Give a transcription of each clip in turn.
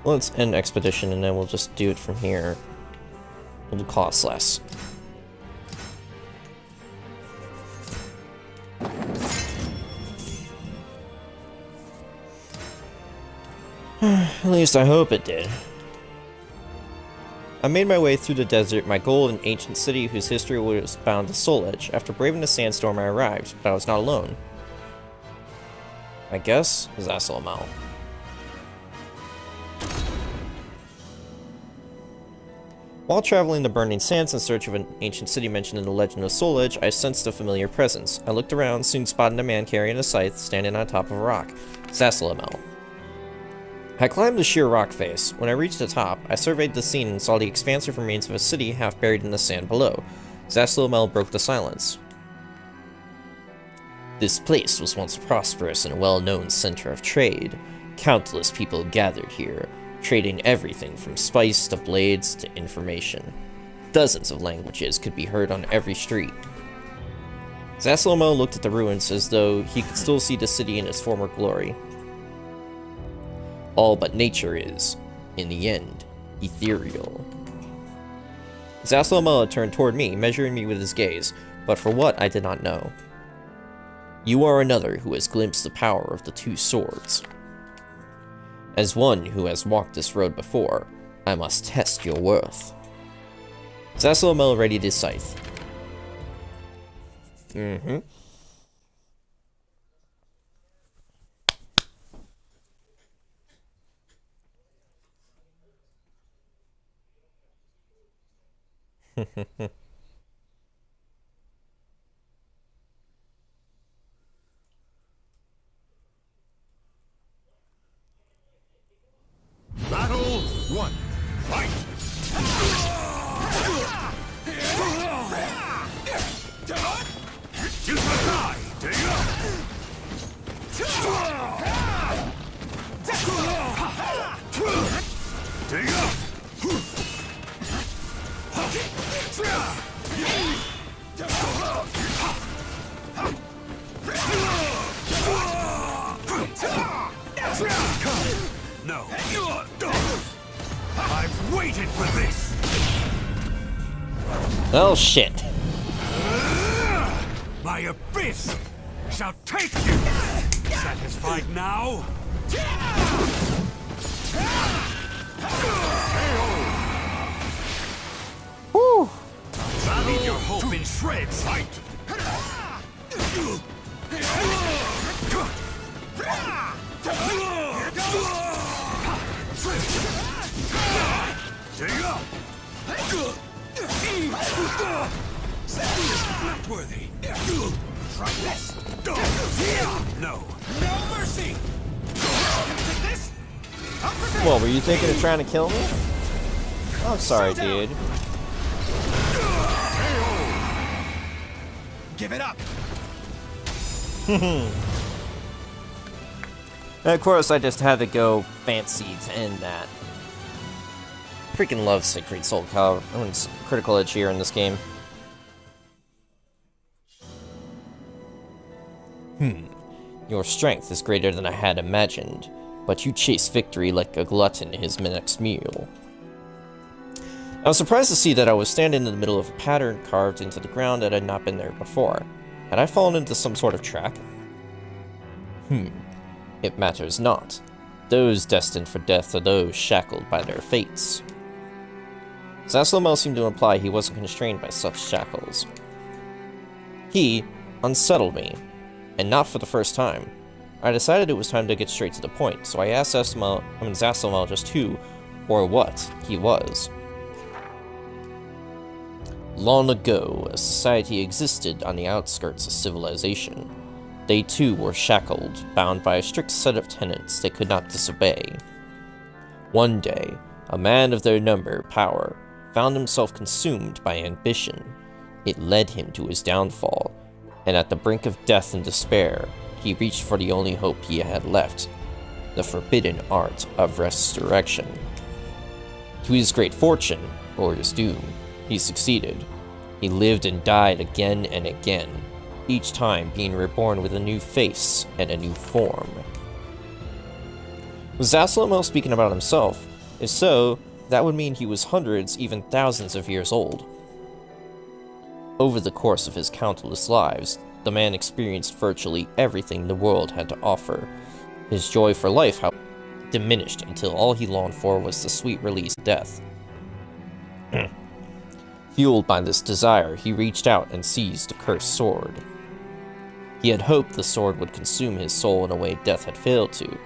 Well, let's end expedition and then we'll just do it from here. It'll cost less. At least I hope it did. I made my way through the desert, my goal an ancient city whose history was bound to Soul Edge. After braving the sandstorm, I arrived, but I was not alone. I guess Zasalamel. While traveling the burning sands in search of an ancient city mentioned in the legend of Soul Edge, I sensed a familiar presence. I looked around, soon spotted a man carrying a scythe, standing on top of a rock. Zasalamel. I climbed the sheer rock face. When I reached the top, I surveyed the scene and saw the expansive remains of a city half buried in the sand below. Zasalamel broke the silence. This place was once prosperous and a well-known center of trade. Countless people gathered here, trading everything from spice to blades to information. Dozens of languages could be heard on every street. Zasalamel looked at the ruins as though he could still see the city in its former glory. All but nature is, in the end, ethereal. Zasalamel turned toward me, measuring me with his gaze, but for what I did not know. You are another who has glimpsed the power of the two swords. As one who has walked this road before, I must test your worth. Zasalamel readied his scythe. Battle 1. Fight! No. I've waited for this. Oh shit. My abyss shall take you. Satisfied now? Whew. Leave your hope in shreds. Fight. Dig up. Not worthy. Try this. No. No mercy. This. What, were you thinking of trying to kill me? I'm sorry, dude. Give it up. And of course, I just had to go fancy to end that. Freaking love Siegfried Soul Calibur. It's critical edge here in this game. Your strength is greater than I had imagined, but you chase victory like a glutton his next meal. I was surprised to see that I was standing in the middle of a pattern carved into the ground that had not been there before. Had I fallen into some sort of trap? It matters not. Those destined for death are those shackled by their fates. Zasalamel seemed to imply he wasn't constrained by such shackles. He unsettled me, and not for the first time. I decided it was time to get straight to the point, so I asked Zasalamel just who, or what, he was. Long ago, a society existed on the outskirts of civilization. They too were shackled, bound by a strict set of tenets they could not disobey. One day, a man of their number, power, found himself consumed by ambition. It led him to his downfall, and at the brink of death and despair, he reached for the only hope he had left, the forbidden art of resurrection. To his great fortune, or his doom, he succeeded. He lived and died again and again, each time being reborn with a new face and a new form. Was Zasalamel speaking about himself, If so, that would mean he was hundreds, even thousands of years old. Over the course of his countless lives, the man experienced virtually everything the world had to offer. His joy for life, however, diminished until all he longed for was the sweet release of death. Fueled by this desire, he reached out and seized the cursed sword. He had hoped the sword would consume his soul in a way death had failed to,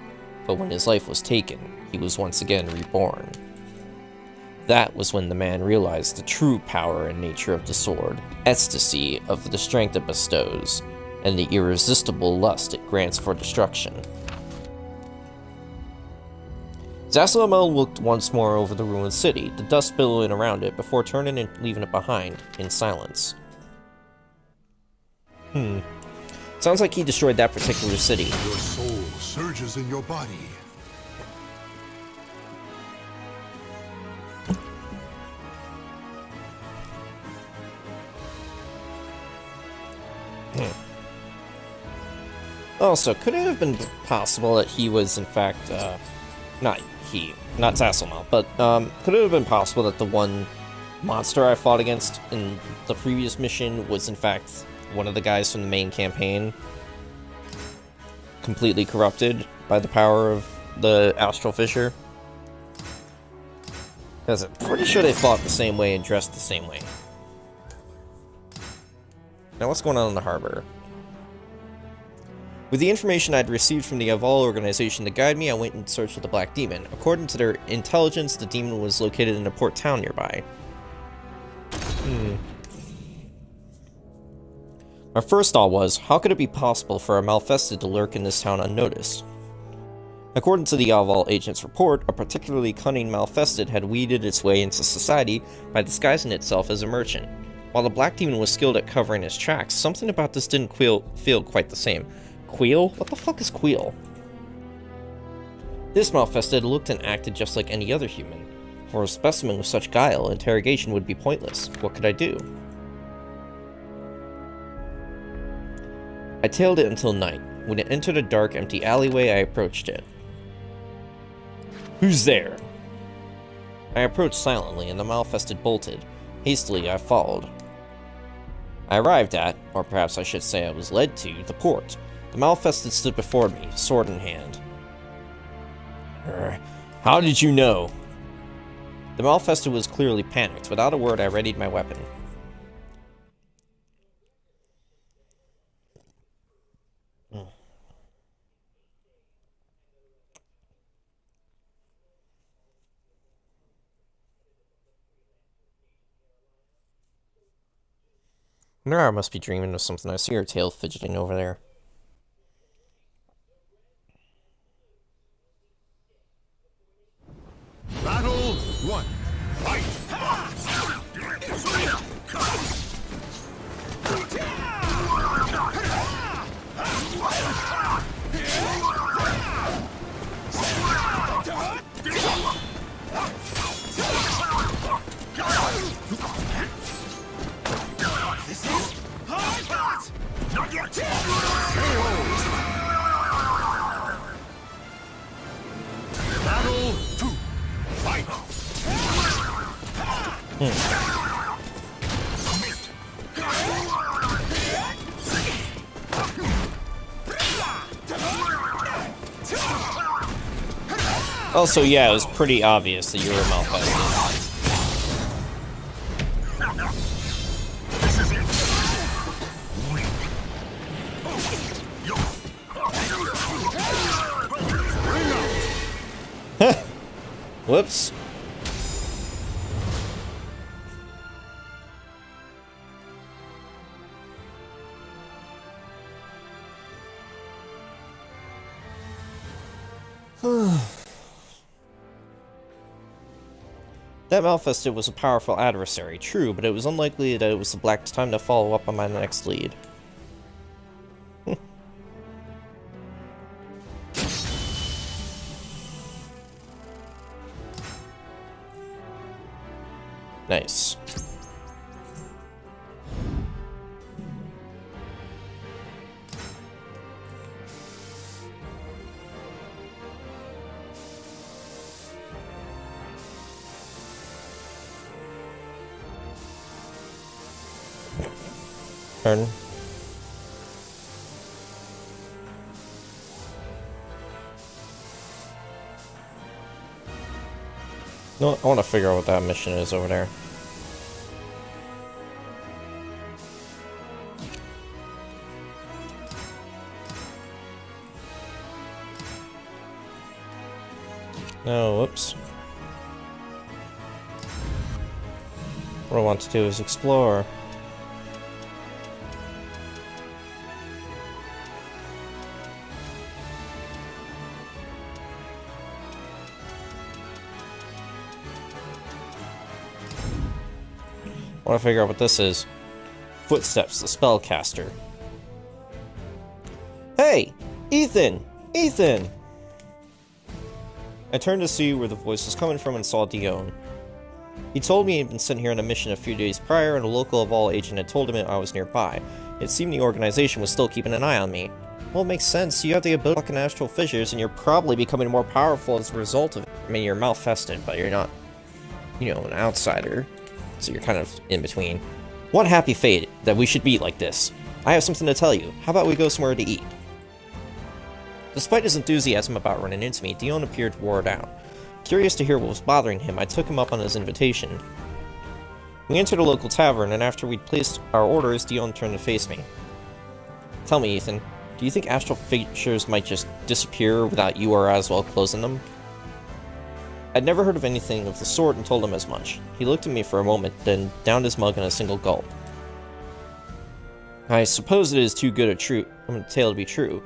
but when his life was taken, he was once again reborn. That was when the man realized the true power and nature of the sword, ecstasy of the strength it bestows, and the irresistible lust it grants for destruction. Zasalamel looked once more over the ruined city, the dust billowing around it, before turning and leaving it behind, in silence. Sounds like he destroyed that particular city. Your soul surges in your body. Also, could it have been possible that he was, in fact, not Zasalamel, but, could it have been possible that the one monster I fought against in the previous mission was, in fact, one of the guys from the main campaign? Completely corrupted by the power of the Astral Fissure? Because I'm pretty sure they fought the same way and dressed the same way. Now, what's going on in the harbor? With the information I'd received from the Aval organization to guide me, I went in search of the Black Demon. According to their intelligence, the demon was located in a port town nearby. My first thought was, how could it be possible for a Malfested to lurk in this town unnoticed? According to the Aval agent's report, a particularly cunning Malfested had weeded its way into society by disguising itself as a merchant. While the Black Demon was skilled at covering his tracks, something about this didn't feel quite the same. Queel? What the fuck is Queel? This Malfested looked and acted just like any other human. For a specimen with such guile, interrogation would be pointless. What could I do? I tailed it until night. When it entered a dark, empty alleyway, I approached it. Who's there? I approached silently, and the Malfested bolted. Hastily, I followed. I arrived at, or perhaps I should say I was led to, the port. The Malfested stood before me, sword in hand. How did you know? The Malfested was clearly panicked. Without a word, I readied my weapon. Nara must be dreaming of something. I see her tail fidgeting over there. Battle 1. Fight! This is hard! Not your Battle 2. Fight! Also, yeah, it was pretty obvious that you were a Malfested. Whoops. That Malfested was a powerful adversary, true, but it was unlikely that it was the Black's time to follow up on my next lead. Nice. Turn. No, I want to figure out what that mission is over there. No, whoops. What I want to do is explore. I want to figure out what this is. Footsteps, the spellcaster. Hey! Ethan! Ethan! I turned to see where the voice was coming from and saw Dion. He told me he'd been sent here on a mission a few days prior, and a local Evolve agent had told him I was nearby. It seemed the organization was still keeping an eye on me. Well, it makes sense. You have the ability to lock in astral fissures, and you're probably becoming more powerful as a result of it. I mean, you're malfested, but you're not, you know, an outsider. So you're kind of in between. What happy fate that we should be like this. I have something to tell you. How about we go somewhere to eat? Despite his enthusiasm about running into me, Dion appeared wore down. Curious to hear what was bothering him, I took him up on his invitation. We entered a local tavern, and after we'd placed our orders, Dion turned to face me. Tell me, Ethan, do you think astral fissures might just disappear without you or as well closing them? I'd never heard of anything of the sort and told him as much. He looked at me for a moment, then downed his mug in a single gulp. I suppose it is too good a tale to be true.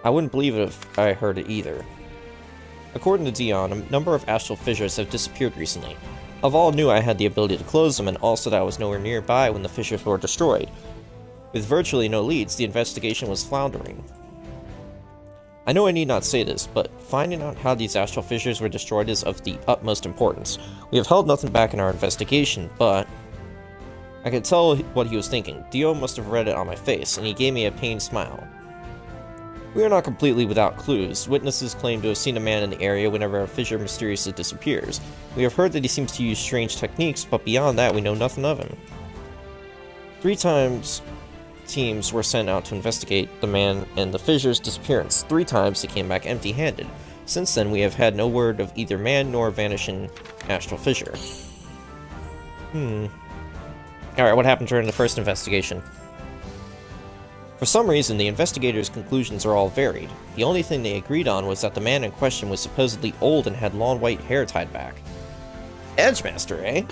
I wouldn't believe it if I heard it either. According to Dion, a number of astral fissures have disappeared recently. Evolve knew I had the ability to close them, and also that I was nowhere nearby when the fissures were destroyed. With virtually no leads, the investigation was floundering. I know I need not say this, but finding out how these astral fissures were destroyed is of the utmost importance. We have held nothing back in our investigation, but I could tell what he was thinking. Dio must have read it on my face, and he gave me a pained smile. We are not completely without clues. Witnesses claim to have seen a man in the area whenever a fissure mysteriously disappears. We have heard that he seems to use strange techniques, but beyond that we know nothing of him. 3 times teams were sent out to investigate the man and the fissure's disappearance. 3 times they came back empty-handed. Since then, we have had no word of either man nor vanishing astral fissure. Alright, what happened during the first investigation? For some reason, the investigators' conclusions are all varied. The only thing they agreed on was that the man in question was supposedly old and had long white hair tied back. Edgemaster, eh?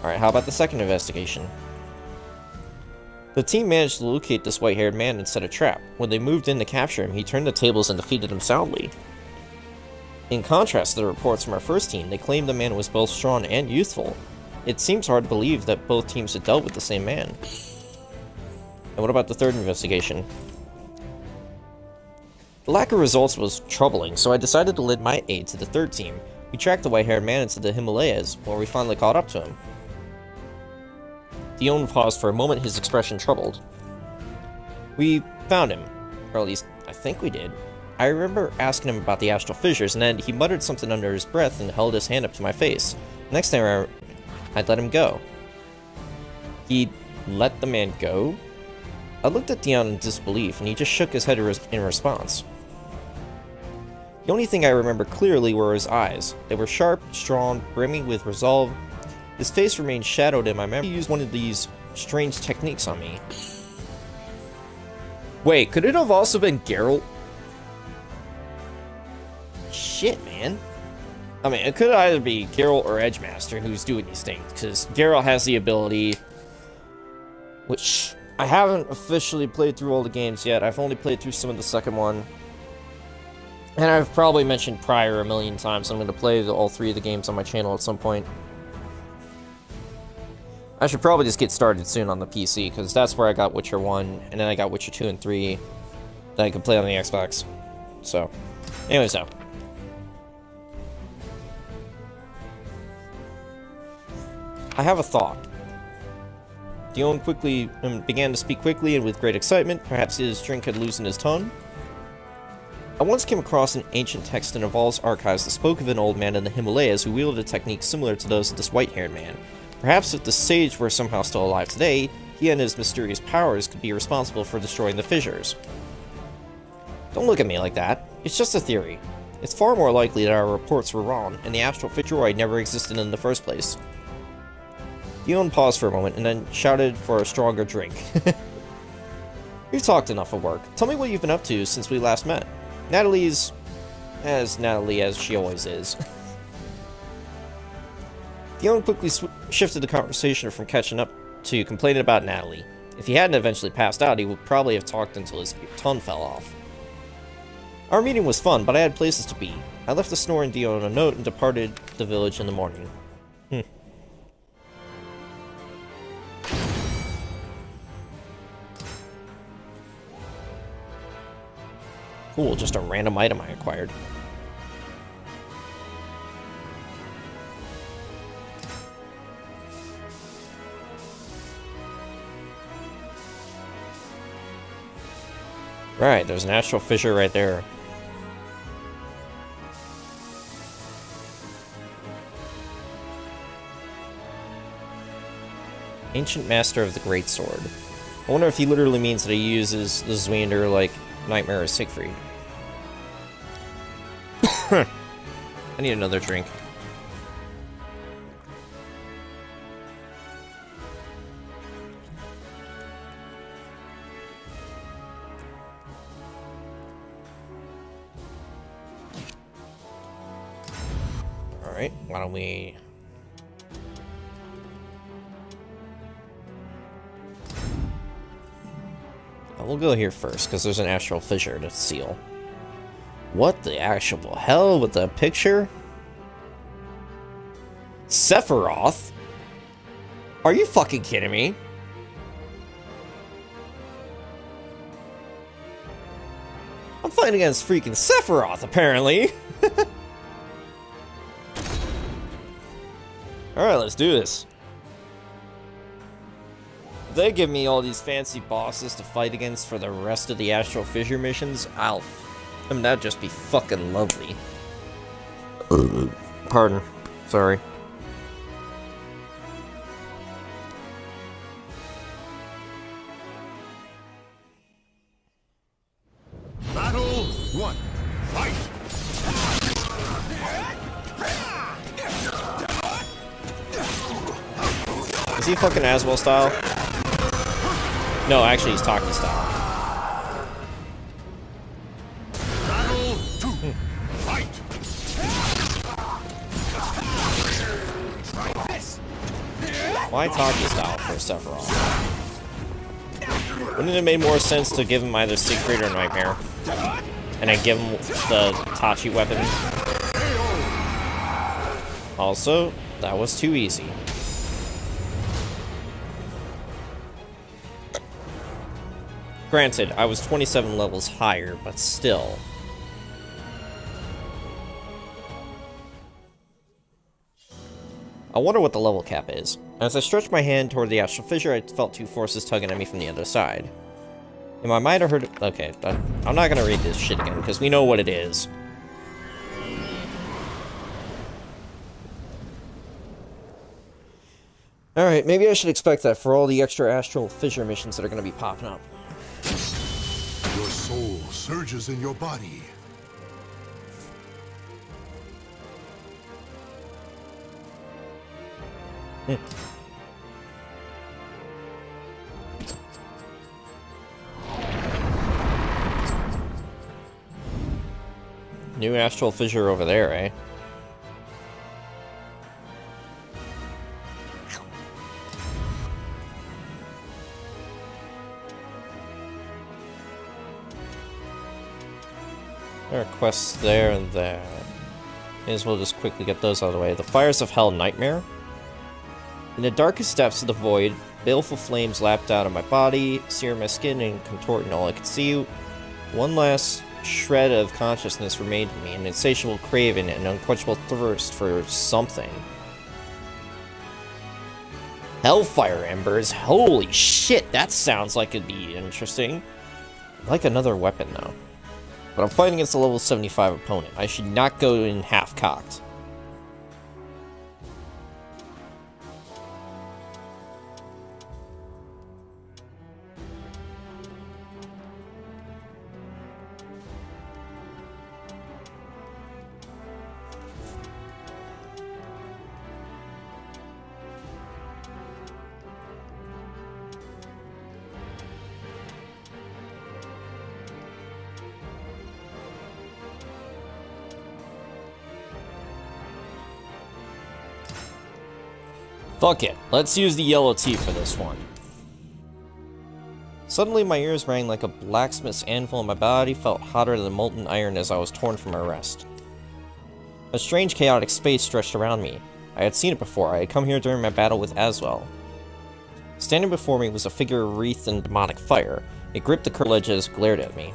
Alright, how about the second investigation? The team managed to locate this white-haired man and set a trap. When they moved in to capture him, he turned the tables and defeated him soundly. In contrast to the reports from our first team, they claimed the man was both strong and youthful. It seems hard to believe that both teams had dealt with the same man. And what about the third investigation? The lack of results was troubling, so I decided to lend my aid to the third team. We tracked the white-haired man into the Himalayas, where we finally caught up to him. Dion paused for a moment, his expression troubled. We found him. Or at least, I think we did. I remember asking him about the astral fissures, and then he muttered something under his breath and held his hand up to my face. Next time I'd let him go. He let the man go? I looked at Dion in disbelief, and he just shook his head in response. The only thing I remember clearly were his eyes. They were sharp, strong, brimming with resolve. His face remained shadowed in my memory. He used one of these strange techniques on me. Wait, could it have also been Geralt? Shit, man. I mean, it could either be Geralt or Edgemaster who's doing these things, because Geralt has the ability, which I haven't officially played through all the games yet. I've only played through some of the second one. And I've probably mentioned prior a million times I'm going to play all 3 of the games on my channel at some point. I should probably just get started soon on the PC, because that's where I got Witcher 1, and then I got Witcher 2 and 3 that I could play on the Xbox. So, anyways, though. I have a thought. Dion began to speak quickly and with great excitement. Perhaps his drink had loosened his tongue. I once came across an ancient text in Evolve's archives that spoke of an old man in the Himalayas who wielded a technique similar to those of this white-haired man. Perhaps if the sage were somehow still alive today, He and his mysterious powers could be responsible for destroying the fissures. Don't look at me like that. It's just a theory. It's far more likely that our reports were wrong, and the astral droid never existed in the first place. Dion paused for a moment, and then shouted for a stronger drink. We've talked enough of work. Tell me what you've been up to since we last met. Natalie's as Natalie as she always is. Dion quickly shifted the conversation from catching up to complaining about Natalie. If he hadn't eventually passed out, he would probably have talked until his tongue fell off. Our meeting was fun, but I had places to be. I left the snoring Dion a note and departed the village in the morning. Cool, just a random item I acquired. Right, there's an astral fissure right there. Ancient Master of the Great Sword. I wonder if he literally means that he uses the Zweander like Nightmare or Siegfried. I need another drink. Alright, why don't we... We'll go here first, because there's an astral fissure to seal. What the actual hell with the picture? Sephiroth? Are you fucking kidding me? I'm fighting against freaking Sephiroth, apparently. Alright, let's do this. If they give me all these fancy bosses to fight against for the rest of the Astral Fissure missions, I mean, that'd just be fucking lovely. Pardon. Sorry. Battle 1. Fight! Is he fucking Aswell style? No, actually he's Taki style. Battle 2. Fight! Try this. Why Taki style for Sephiroth? Wouldn't it have made more sense to give him either Siegfried or Nightmare? And then give him the Tachi weapon? Also, that was too easy. Granted, I was 27 levels higher, but still. I wonder what the level cap is. As I stretched my hand toward the astral fissure, I felt two forces tugging at me from the other side. In my mind, I heard... Okay, I'm not gonna read this shit again, because we know what it is. Alright, maybe I should expect that for all the extra astral fissure missions that are gonna be popping up. Your soul surges in your body. New astral fissure over there, eh? There are quests there and there. May as well just quickly get those out of the way. The Fires of Hell Nightmare. In the darkest depths of the void, baleful flames lapped out of my body, searing my skin and contorting all I could see. One last shred of consciousness remained in me, an insatiable craving and unquenchable thirst for something. Hellfire Embers? Holy shit, that sounds like it'd be interesting. I'd like another weapon, though. But I'm fighting against a level 75 opponent. I should not go in half-cocked. Fuck it, let's use the yellow tea for this one. Suddenly my ears rang like a blacksmith's anvil and my body felt hotter than molten iron as I was torn from my rest. A strange chaotic space stretched around me. I had seen it before. I had come here during my battle with Aswell. Standing before me was a figure wreathed in demonic fire. It gripped the curved edges, glared at me.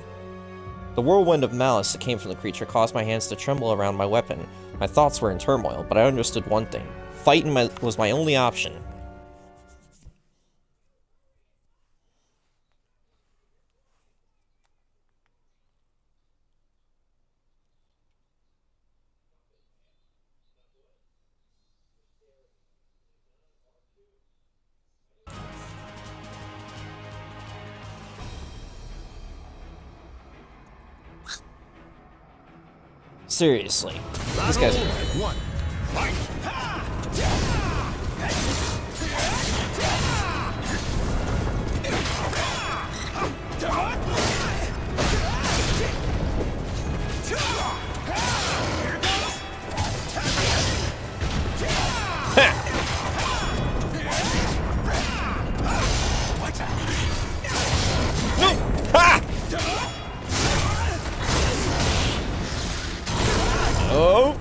The whirlwind of malice that came from the creature caused my hands to tremble around my weapon. My thoughts were in turmoil, but I understood one thing. Fighting was my only option. Seriously, this guy's one. Fight. Oh!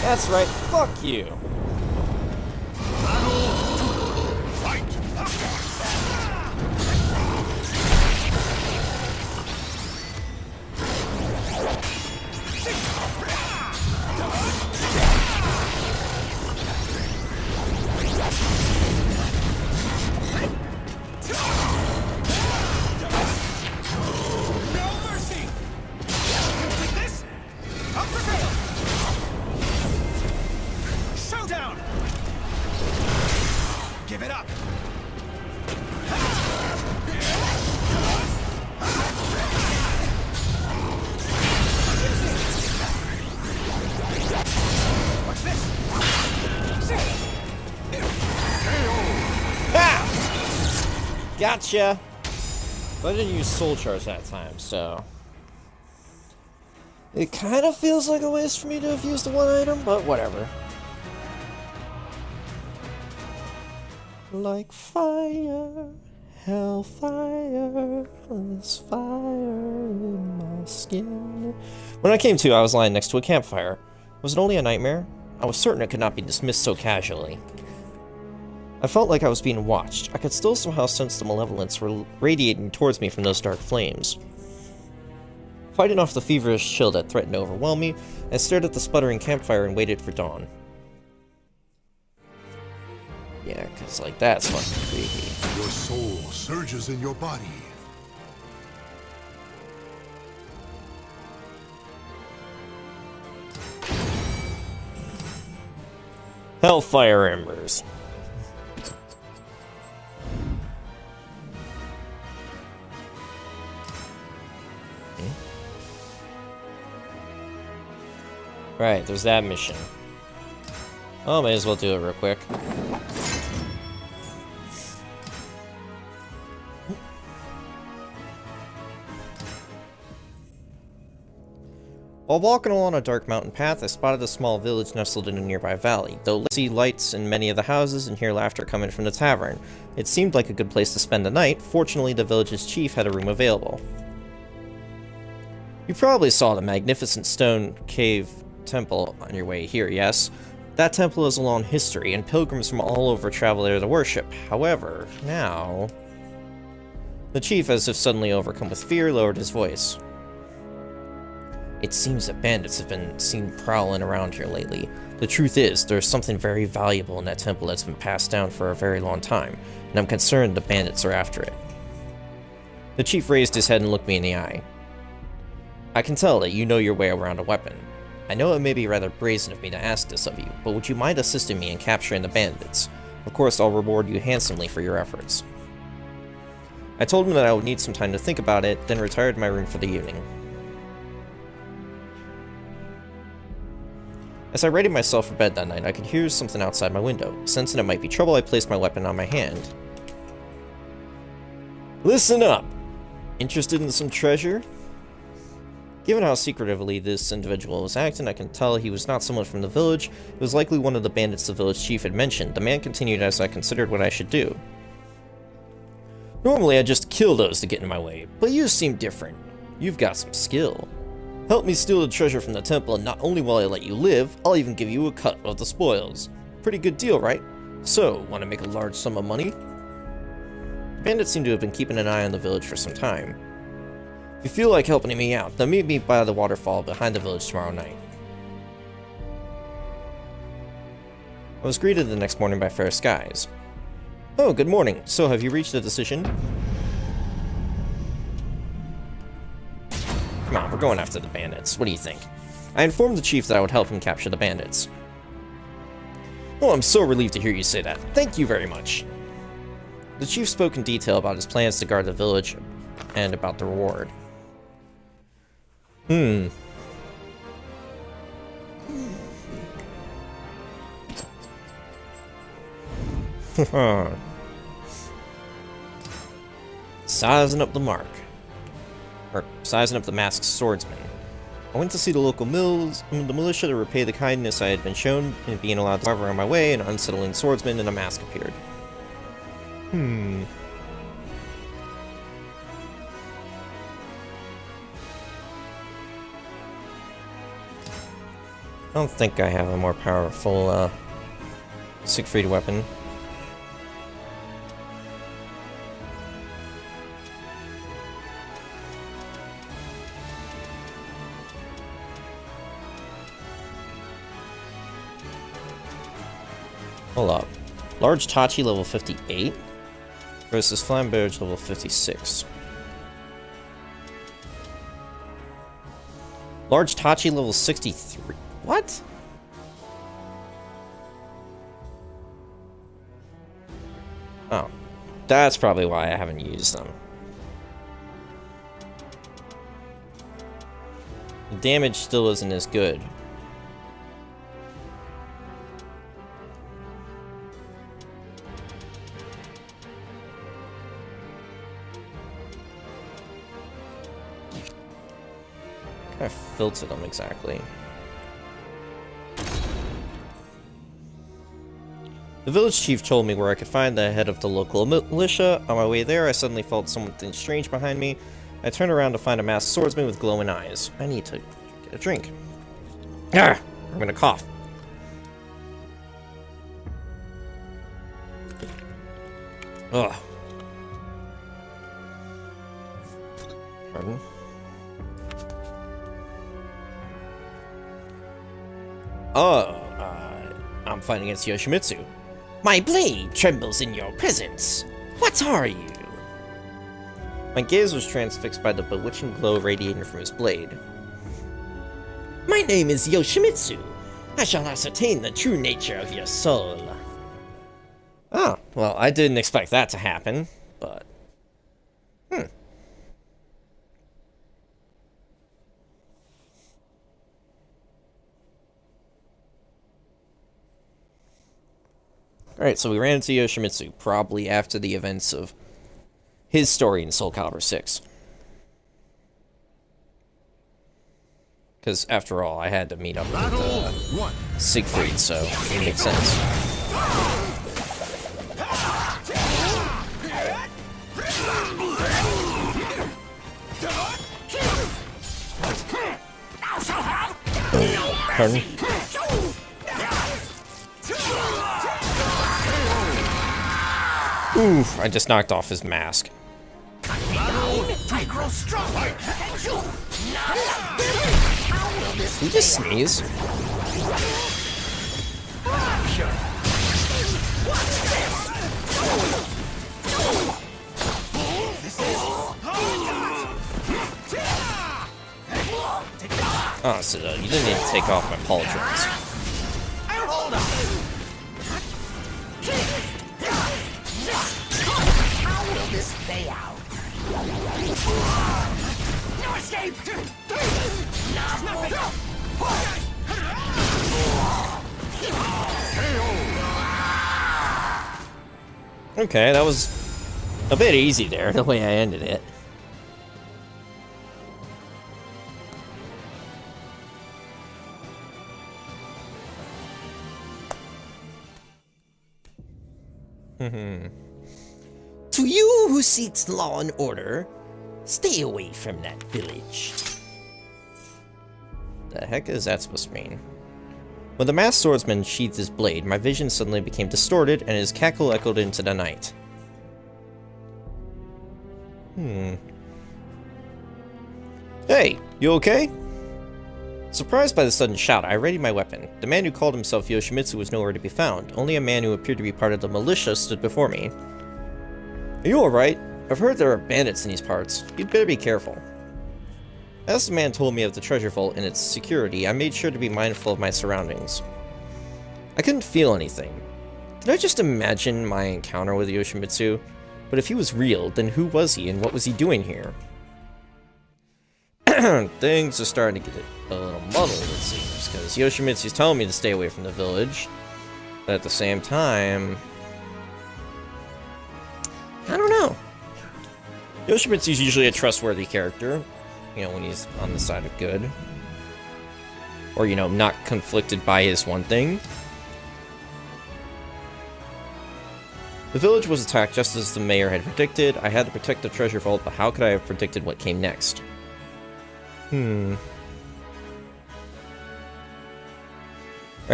That's right, fuck you! Give it up! Watch this! Ha! Gotcha! But I didn't use soul charge that time, so... It kind of feels like a waste for me to have used the one item, but whatever. Like fire, hellfire, there's fire in my skin. When I came to, I was lying next to a campfire. Was it only a nightmare? I was certain it could not be dismissed so casually. I felt like I was being watched. I could still somehow sense the malevolence radiating towards me from those dark flames. Fighting off the feverish chill that threatened to overwhelm me, I stared at the sputtering campfire and waited for dawn. Yeah, cause like that's fucking creepy. Your soul surges in your body. Hellfire embers. Right, there's that mission. Oh, may as well do it real quick. While walking along a dark mountain path, I spotted a small village nestled in a nearby valley. Though I see lights in many of the houses and hear laughter coming from the tavern, it seemed like a good place to spend the night. Fortunately, the village's chief had a room available. You probably saw the magnificent stone cave temple on your way here, yes? That temple has a long history, and pilgrims from all over travel there to worship. However, now... The chief, as if suddenly overcome with fear, lowered his voice. It seems that bandits have been seen prowling around here lately. The truth is, there's something very valuable in that temple that's been passed down for a very long time, and I'm concerned the bandits are after it. The chief raised his head and looked me in the eye. I can tell that you know your way around a weapon. I know it may be rather brazen of me to ask this of you, but would you mind assisting me in capturing the bandits? Of course, I'll reward you handsomely for your efforts. I told him that I would need some time to think about it, then retired to my room for the evening. As I readied myself for bed that night, I could hear something outside my window. Sensing it might be trouble, I placed my weapon on my hand. Listen up! Interested in some treasure? Given how secretively this individual was acting, I can tell he was not someone from the village. It was likely one of the bandits the village chief had mentioned. The man continued as I considered what I should do. Normally I'd just kill those that get in my way, but you seem different. You've got some skill. Help me steal the treasure from the temple, and not only will I let you live, I'll even give you a cut of the spoils. Pretty good deal, right? So, want to make a large sum of money? The bandits seem to have been keeping an eye on the village for some time. If you feel like helping me out, then meet me by the waterfall behind the village tomorrow night. I was greeted the next morning by fair skies. Oh, good morning. So, have you reached a decision? Come on, we're going after the bandits. What do you think? I informed the chief that I would help him capture the bandits. Oh, I'm so relieved to hear you say that. Thank you very much. The chief spoke in detail about his plans to guard the village and about the reward. Sizing up the mark. Or, sizing up the masked swordsman. I went to see the local militia to repay the kindness I had been shown in being allowed to travel on my way. An unsettling swordsman in a mask appeared. I don't think I have a more powerful, Siegfried weapon. Hold up. Large Tachi level 58 versus Flamberge level 56. Large Tachi level 63. What? Oh. That's probably why I haven't used them. The damage still isn't as good. I filtered them exactly. The village chief told me where I could find the head of the local militia. On my way there, I suddenly felt something strange behind me. I turned around to find a masked swordsman with glowing eyes. I need to get a drink. Ah! I'm gonna cough. Ugh. Pardon? I'm fighting against Yoshimitsu. My blade trembles in your presence. What are you? My gaze was transfixed by the bewitching glow radiating from his blade. My name is Yoshimitsu. I shall ascertain the true nature of your soul. Oh, well, I didn't expect that to happen, but... Alright, so we ran into Yoshimitsu, probably after the events of his story in Soul Calibur 6. Because, after all, I had to meet up with Siegfried, so it makes sense. Pardon? Oof, I just knocked off his mask. Did he just sneeze? Oh, so you didn't even take off my pauldrons. How will this play out? No escape! Okay, that was a bit easy there, the way I ended it. To you who seeks law and order, stay away from that village. The heck is that supposed to mean? When the masked swordsman sheathed his blade, my vision suddenly became distorted and his cackle echoed into the night. Hey, you okay? Surprised by the sudden shout, I readied my weapon. The man who called himself Yoshimitsu was nowhere to be found. Only a man who appeared to be part of the militia stood before me. Are you alright? I've heard there are bandits in these parts. You'd better be careful. As the man told me of the treasure vault and its security, I made sure to be mindful of my surroundings. I couldn't feel anything. Did I just imagine my encounter with Yoshimitsu? But if he was real, then who was he and what was he doing here? Things are starting to get a little muddled, it seems, because Yoshimitsu's telling me to stay away from the village, but at the same time, I don't know. Yoshimitsu's usually a trustworthy character, you know, when he's on the side of good, or, you know, not conflicted by his one thing. The village was attacked just as the mayor had predicted. I had to protect the treasure vault, but how could I have predicted what came next? Alright,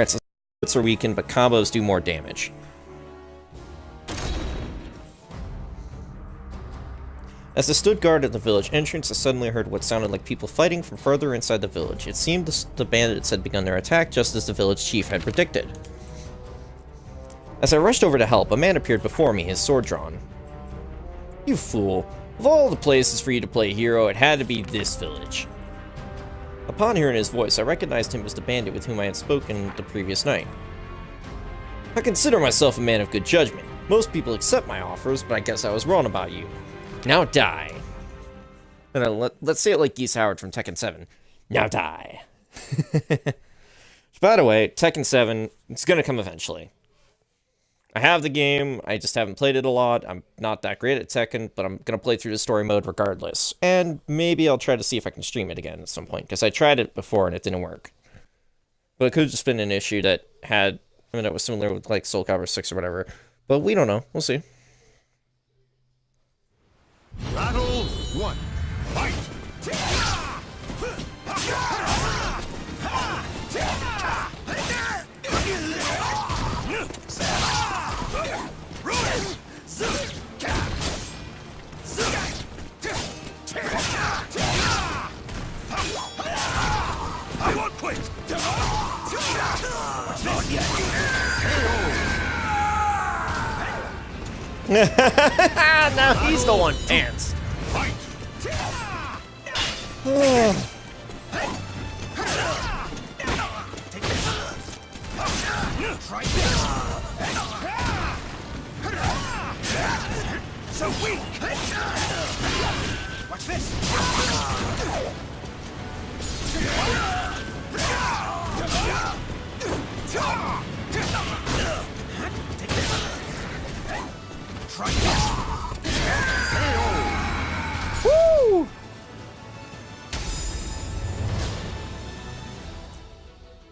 so hits are weakened, but combos do more damage. As I stood guard at the village entrance, I suddenly heard what sounded like people fighting from further inside the village. It seemed the bandits had begun their attack just as the village chief had predicted. As I rushed over to help, a man appeared before me, his sword drawn. You fool. Of all the places for you to play hero, it had to be this village. Upon hearing his voice, I recognized him as the bandit with whom I had spoken the previous night. I consider myself a man of good judgment. Most people accept my offers, but I guess I was wrong about you. Now die. And let's say it like Geese Howard from Tekken 7. Now die. By the way, Tekken 7, it's gonna come eventually. I have the game, I just haven't played it a lot. I'm not that great at Tekken, but I'm gonna play through the story mode regardless. And maybe I'll try to see if I can stream it again at some point, because I tried it before and it didn't work. But it could have just been an issue that had, I mean, that was similar with like Soul Calibur 6 or whatever. But we don't know, we'll see. Battle 1. Fight! I won't quit! Not yet! Now he's the one pants. Fight! So weak! Watch this! Try Woo!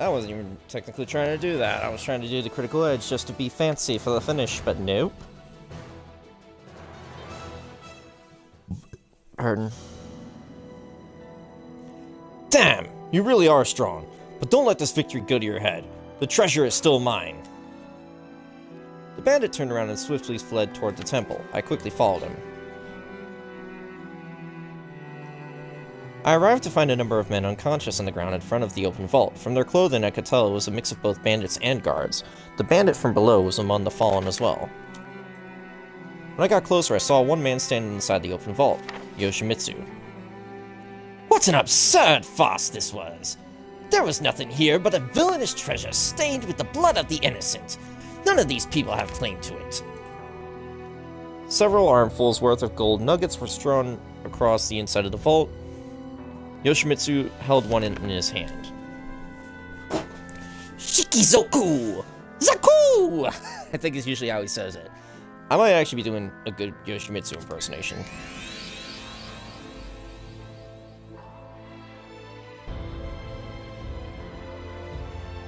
I wasn't even technically trying to do that. I was trying to do the critical edge just to be fancy for the finish, but nope. Pardon. Damn! You really are strong. But don't let this victory go to your head. The treasure is still mine. The bandit turned around and swiftly fled toward the temple. I quickly followed him. I arrived to find a number of men unconscious on the ground in front of the open vault. From their clothing, I could tell it was a mix of both bandits and guards. The bandit from below was among the fallen as well. When I got closer, I saw one man standing inside the open vault, Yoshimitsu. What an absurd farce this was! There was nothing here but a villainous treasure stained with the blood of the innocent. None of these people have claim to it. Several armfuls worth of gold nuggets were strewn across the inside of the vault. Yoshimitsu held one in his hand. Shikizoku! Zaku! I think is usually how he says it. I might actually be doing a good Yoshimitsu impersonation.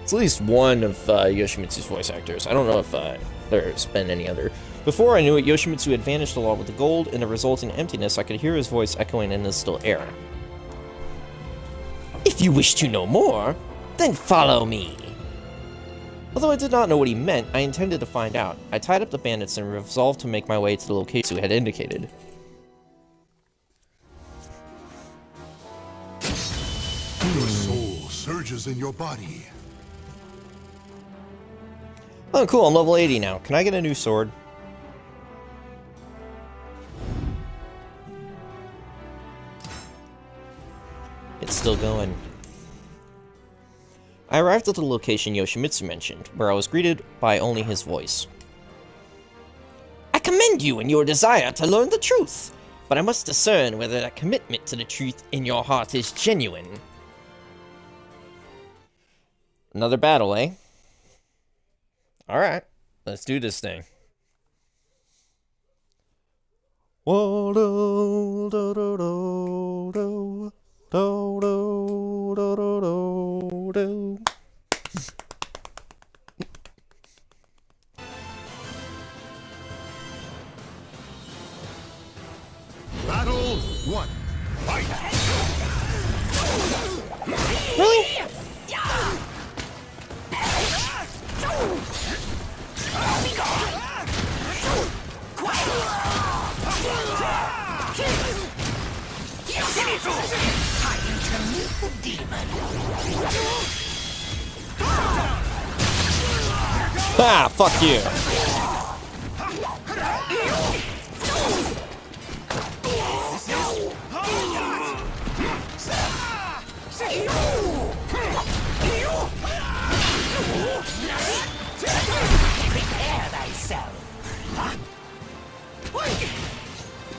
It's at least one of Yoshimitsu's voice actors. I don't know if there's been any other Before I knew it, Yoshimitsu had vanished along with the gold. In the resulting emptiness, I could hear his voice echoing in the still air. If you wish to know more, then follow me. Although I did not know what he meant, I intended to find out. I tied up the bandits and resolved to make my way to the location he had indicated. Your soul surges in your body. Oh, cool, I'm level 80 now. Can I get a new sword? It's still going. I arrived at the location Yoshimitsu mentioned, where I was greeted by only his voice. I commend you in your desire to learn the truth, but I must discern whether that commitment to the truth in your heart is genuine. Another battle, eh? Alright, let's do this thing. Voldo, do, do, do, do. Do, do, do, do, do. Battle 1. Fight! Really? Time to meet the demon. Ah, fuck you. Prepare thyself.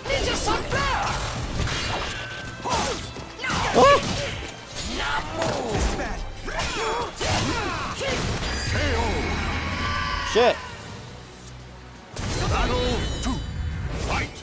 Ninja Sucker! Oh! Shit. Battle 2. Fight!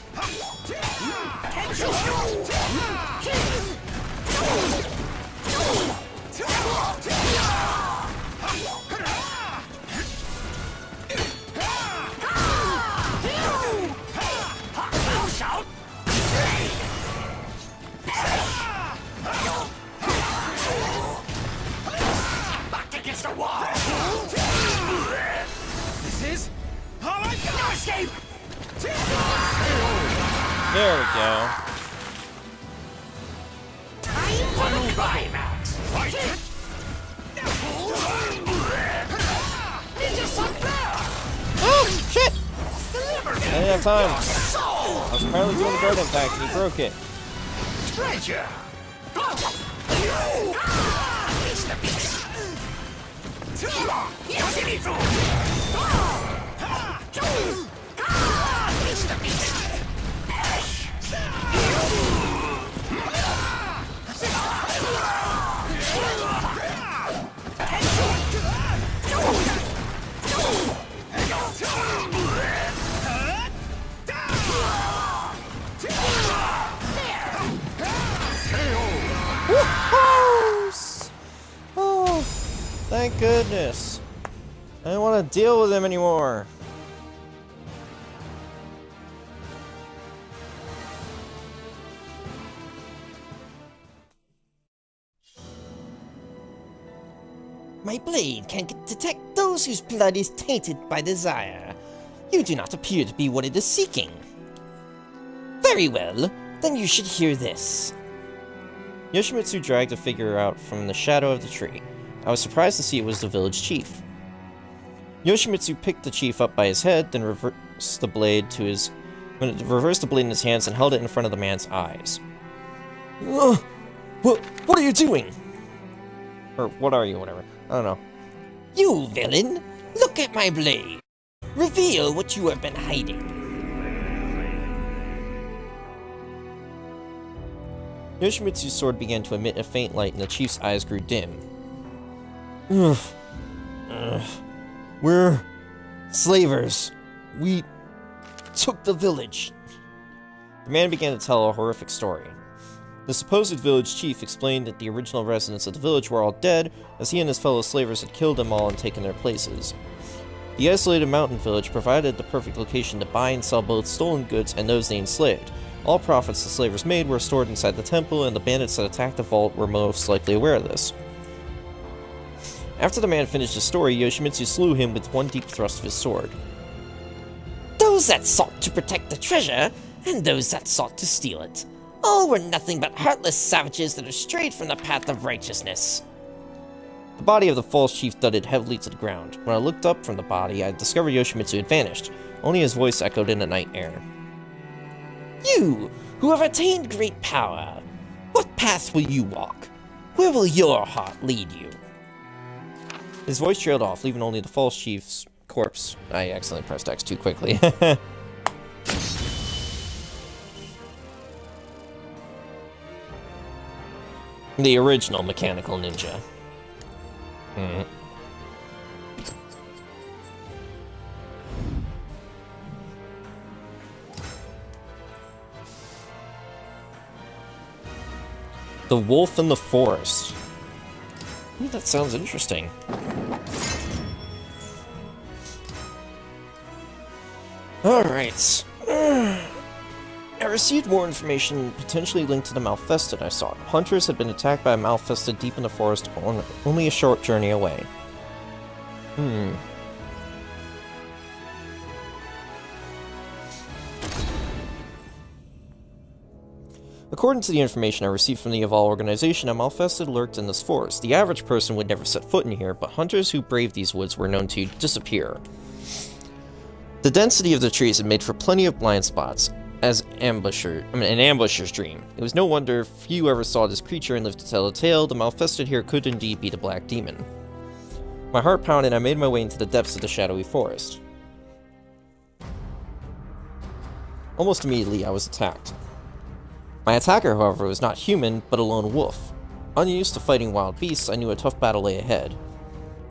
Back against the wall. This is no escape. There we go. Time for the climax. Ninja Sucker! Oh, shit! Deliver I didn't have time. soul. I was apparently doing the guard impact and he broke it. Treasure. It's the beast. Yoshimitsu. It's the beast. Oh, thank goodness. I don't want to deal with him anymore. My blade can detect those whose blood is tainted by desire. You do not appear to be what it is seeking. Very well, then you should hear this. Yoshimitsu dragged a figure out from the shadow of the tree. I was surprised to see it was the village chief. Yoshimitsu picked the chief up by his head, then reversed the blade in his hands and held it in front of the man's eyes. What are you doing? Or what are you, whatever. I don't know. You villain! Look at my blade! Reveal what you have been hiding. Yoshimitsu's sword began to emit a faint light and the chief's eyes grew dim. We're slavers. We took the village. The man began to tell a horrific story. The supposed village chief explained that the original residents of the village were all dead, as he and his fellow slavers had killed them all and taken their places. The isolated mountain village provided the perfect location to buy and sell both stolen goods and those they enslaved. All profits the slavers made were stored inside the temple, and the bandits that attacked the vault were most likely aware of this. After the man finished his story, Yoshimitsu slew him with one deep thrust of his sword. Those that sought to protect the treasure, and those that sought to steal it. All were nothing but heartless savages that have strayed from the path of righteousness. The body of the false chief thudded heavily to the ground. When I looked up from the body, I discovered Yoshimitsu had vanished. Only his voice echoed in the night air. You, who have attained great power, what path will you walk? Where will your heart lead you? His voice trailed off, leaving only the false chief's corpse. I accidentally pressed X too quickly. The original mechanical ninja. The Wolf in the Forest. Ooh, that sounds interesting. Alright. I received more information potentially linked to the Malfested I sought. Hunters had been attacked by a Malfested deep in the forest only a short journey away. According to the information I received from the Eval organization, a Malfested lurked in this forest. The average person would never set foot in here, but hunters who braved these woods were known to disappear. The density of the trees had made for plenty of blind spots, as an ambusher's dream. It was no wonder few ever saw this creature and lived to tell a tale. The Malfested here could indeed be the Black Demon. My heart pounded, and I made my way into the depths of the shadowy forest. Almost immediately, I was attacked. My attacker, however, was not human, but a lone wolf. Unused to fighting wild beasts, I knew a tough battle lay ahead.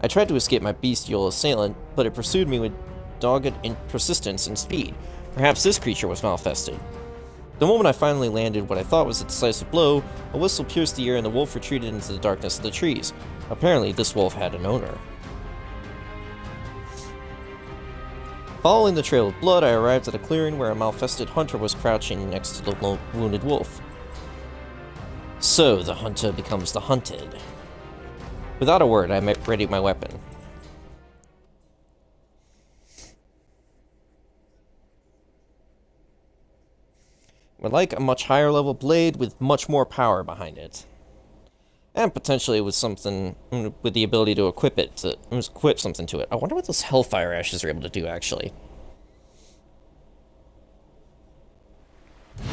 I tried to escape my bestial assailant, but it pursued me with dogged persistence and speed. Perhaps this creature was Malfested. The moment I finally landed what I thought was a decisive blow, a whistle pierced the air and the wolf retreated into the darkness of the trees. Apparently, this wolf had an owner. Following the trail of blood, I arrived at a clearing where a Malfested hunter was crouching next to the wounded wolf. So, the hunter becomes the hunted. Without a word, I readied my weapon. Would like a much higher level blade with much more power behind it. And potentially with something, with the ability to equip it, to equip something to it. I wonder what those Hellfire Ashes are able to do, actually.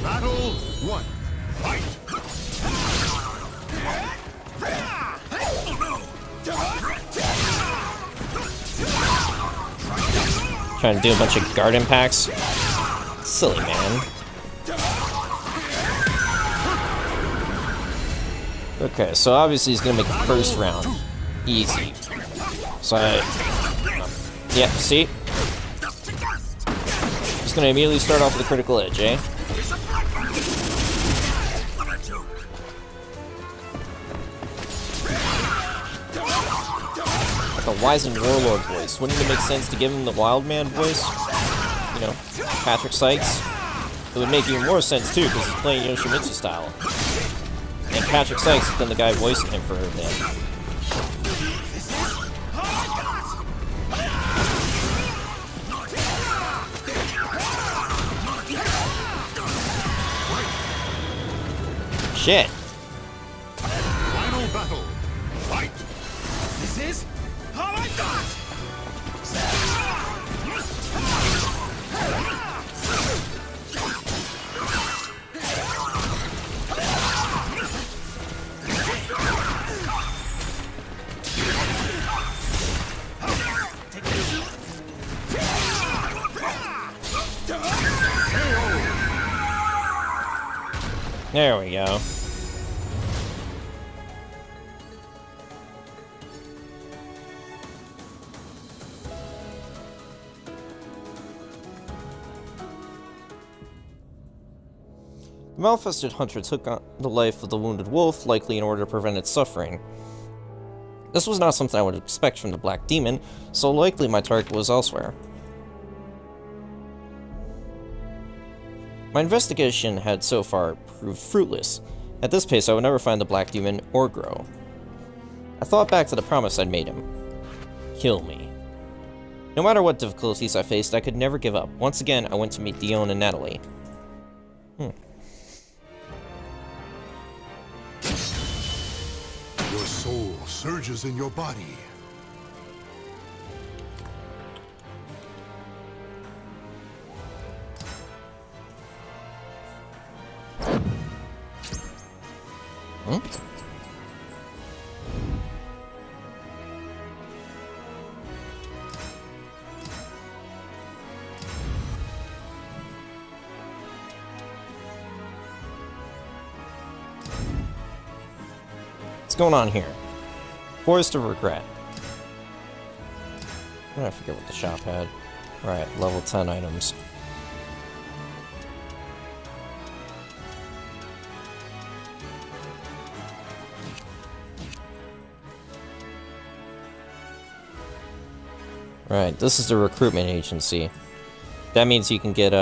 Battle 1. Fight! Trying to do a bunch of guard impacts. Silly, man. Okay, so obviously he's gonna make the first round easy. So yeah, see? He's gonna immediately start off with a critical edge, eh? Like a Wizened Warlord voice. Wouldn't it make sense to give him the Wild Man voice? You know, Patrick Sykes? It would make even more sense too, because he's playing Yoshimitsu style. And Patrick Sykes has been the guy voicing him for her then. Shit. Final battle. Fight! This is how I got! There we go. The Malfested hunter took on the life of the wounded wolf, likely in order to prevent its suffering. This was not something I would expect from the Black Demon, so likely my target was elsewhere. My investigation had so far proved fruitless. At this pace, I would never find the Black Demon or Grow. I thought back to the promise I'd made him. Kill me. No matter what difficulties I faced, I could never give up. Once again, I went to meet Dion and Natalie. Your soul surges in your body. What's going on here? Forest of Regret. I forget what the shop had. Alright, level 10 items. Right, this is the recruitment agency. That means you can get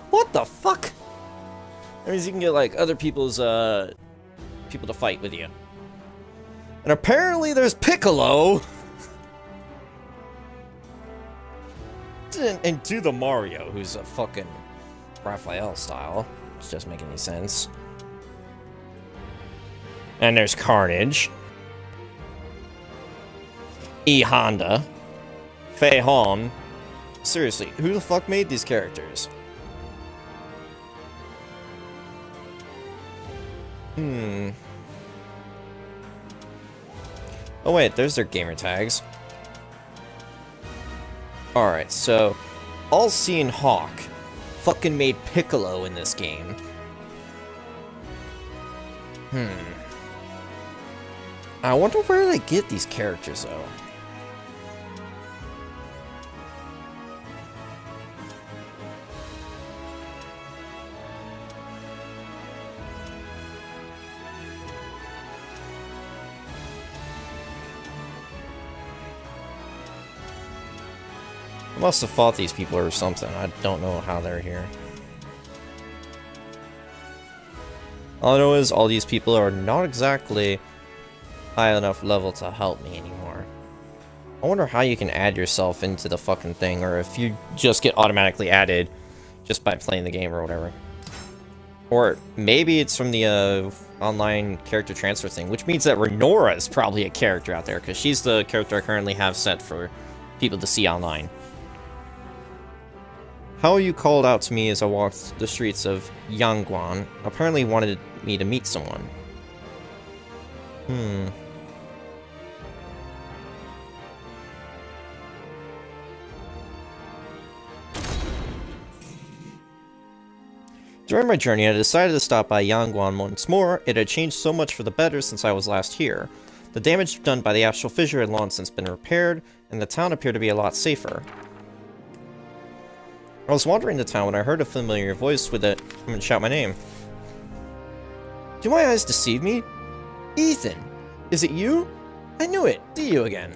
what the fuck? That means you can get like other people's people to fight with you. And apparently there's Piccolo. And do the Mario, who's a fucking Raphael style. Which doesn't make any sense. And there's Carnage. E Honda, Fei Hon. Seriously, who the fuck made these characters? Oh wait, there's their gamer tags. Alright, so All-Seeing Hawk fucking made Piccolo in this game. I wonder where they get these characters though. I must have fought these people or something. I don't know how they're here. All I know is all these people are not exactly high enough level to help me anymore. I wonder how you can add yourself into the fucking thing, or if you just get automatically added just by playing the game or whatever. Or maybe it's from the online character transfer thing, which means that Renora is probably a character out there, because she's the character I currently have set for people to see online. How you called out to me as I walked the streets of Yangguan apparently wanted me to meet someone. During my journey, I decided to stop by Yangguan once more. It had changed so much for the better since I was last here. The damage done by the astral fissure had long since been repaired, and the town appeared to be a lot safer. I was wandering the town when I heard a familiar voice with it shout my name. Do my eyes deceive me? Ethan! Is it you? I knew it! See you again!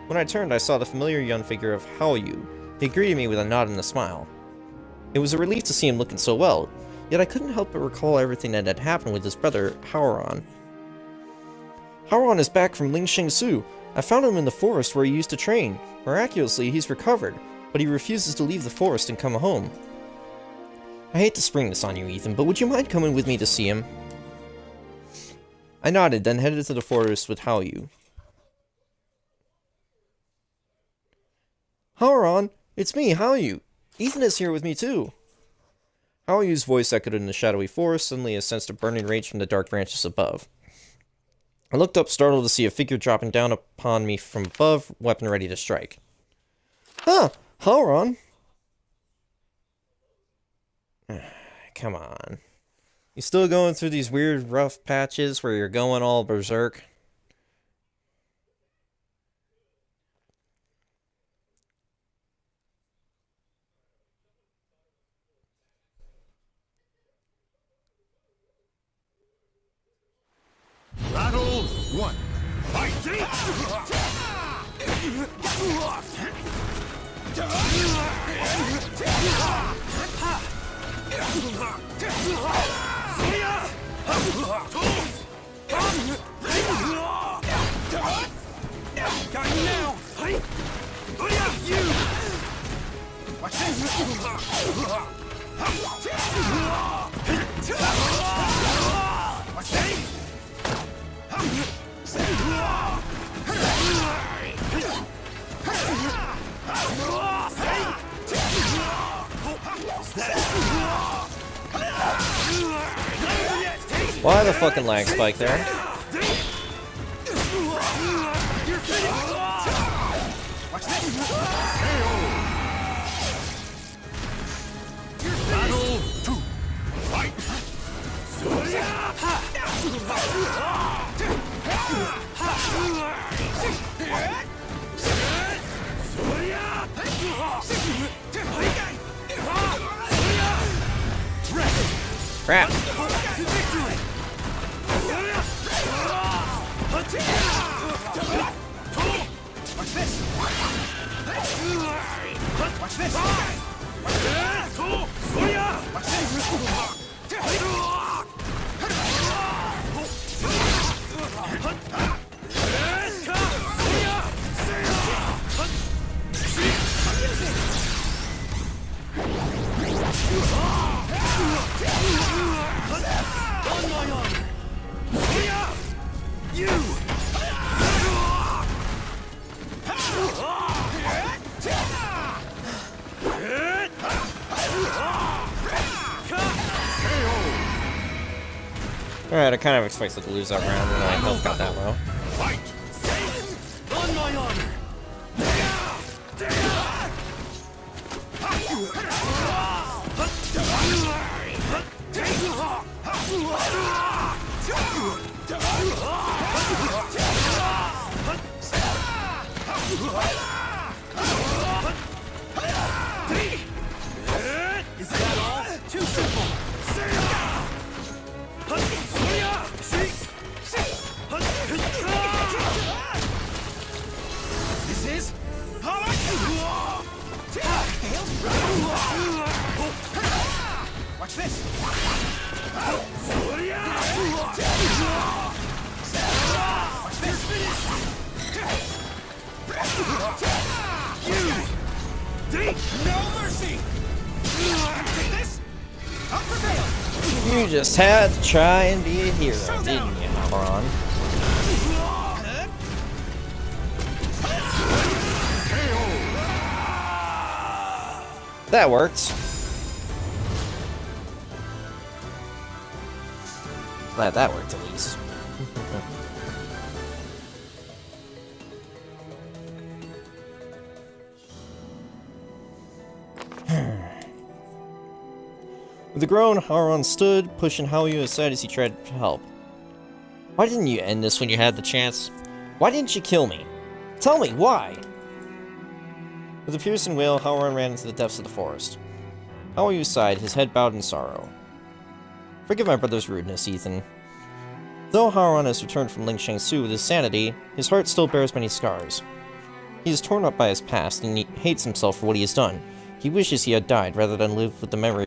When I turned, I saw the familiar young figure of Haoyu. He greeted me with a nod and a smile. It was a relief to see him looking so well, yet I couldn't help but recall everything that had happened with his brother, Haoran. Haoran is back from Lingsheng-su. I found him in the forest where he used to train. Miraculously, he's recovered, but he refuses to leave the forest and come home. I hate to spring this on you, Ethan, but would you mind coming with me to see him? I nodded, then headed to the forest with Haoyu. Haoran, it's me, Haoyu. Ethan is here with me too. Haoyu's voice echoed in the shadowy forest. Suddenly I sensed a burning rage from the dark branches above. I looked up, startled to see a figure dropping down upon me from above, weapon ready to strike. Huh, Haoran. Come on. You still going through these weird rough patches where you're going all berserk? Got you now! You! Watch this! Watch this! Why the fucking lag spike there? Watch this! Battle 2! Fight! Crap. Watch this! Watch this! Watch On my honor! You! Alright, I kind of expected to lose that round when my health got that low. Fight! On my honor! Is that all? Too simple! This is watch this! Watch this! You! No mercy! Take this! I'll prevail! You just had to try and be a hero, didn't you, moron? That worked. Glad that worked at least. With a groan, Haruan stood, pushing Haoyu aside as he tried to help. Why didn't you end this when you had the chance? Why didn't you kill me? Tell me, why? With a piercing wail, Haoran ran into the depths of the forest. Haoyu sighed, his head bowed in sorrow. Forgive my brother's rudeness, Ethan. Though Haoran has returned from Ling Shangsu with his sanity, his heart still bears many scars. He is torn up by his past, and he hates himself for what he has done. He wishes he had died rather than live with the memory.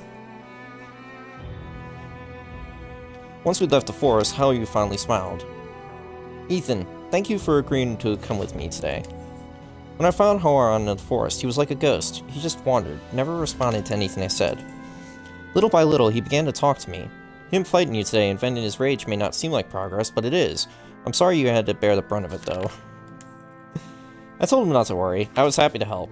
Once we left the forest, Haoyu finally smiled. Ethan, thank you for agreeing to come with me today. When I found Haoran in the forest, he was like a ghost. He just wandered, never responded to anything I said. Little by little, he began to talk to me. Him fighting you today and venting his rage may not seem like progress, but it is. I'm sorry you had to bear the brunt of it, though. I told him not to worry. I was happy to help.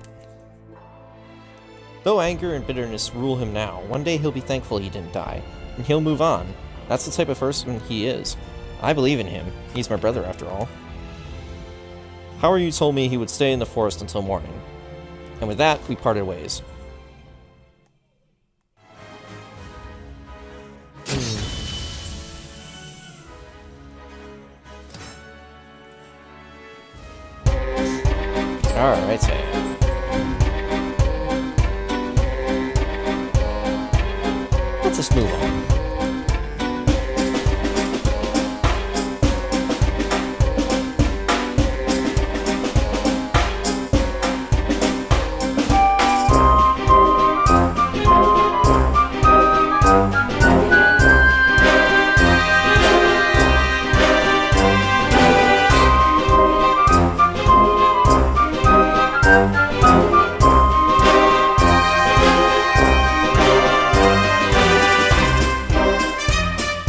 Though anger and bitterness rule him now, one day he'll be thankful he didn't die, and he'll move on. That's the type of person he is. I believe in him. He's my brother, after all. Haoyu told me he would stay in the forest until morning. And with that, we parted ways. Alrighty. Let's just move on.